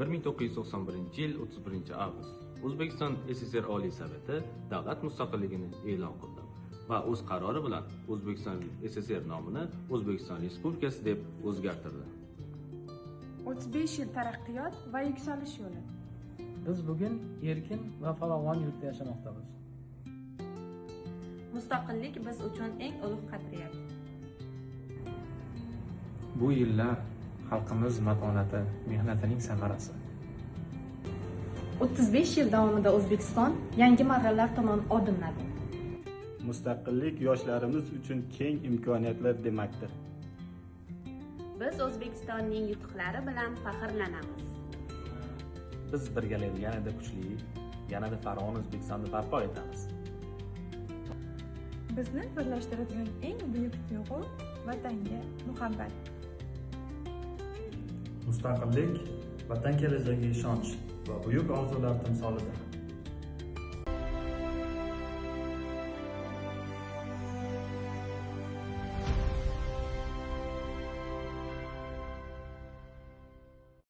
1991-yil 31-avgust O'zbekiston SSR Oliy Soveti davlat mustaqilligini e'lon qildi va o'z qarori bilan O'zbekiston SSR nomini O'zbekiston Respublikasi deb o'zgartirdi. 35 yil taraqqiyot va yuksalish yo'li. Biz bugun erkin va farovon yurtda yashamoqdamiz. Mustaqillik biz uchun eng ulug' qadriyat. Bu yillar xalqimiz matonati, mehnatining samarasi. 35 yil davomida O'zbekiston yangi marralar tomon odimladi. Mustaqillik yoshlarimiz uchun keng imkoniyatlar demakdir. Biz O'zbekistonning yutuqlari bilan faxrlanamiz. Biz birgalikda yanada kuchli, yanada farovon O'zbekistonni barpo etamiz. Bizni birlashtiradigan eng buyuk tuyg'u vatanga muhabbat. Mustaqillik vatan kelajagiga ishonch va buyuk orzular timsolidir.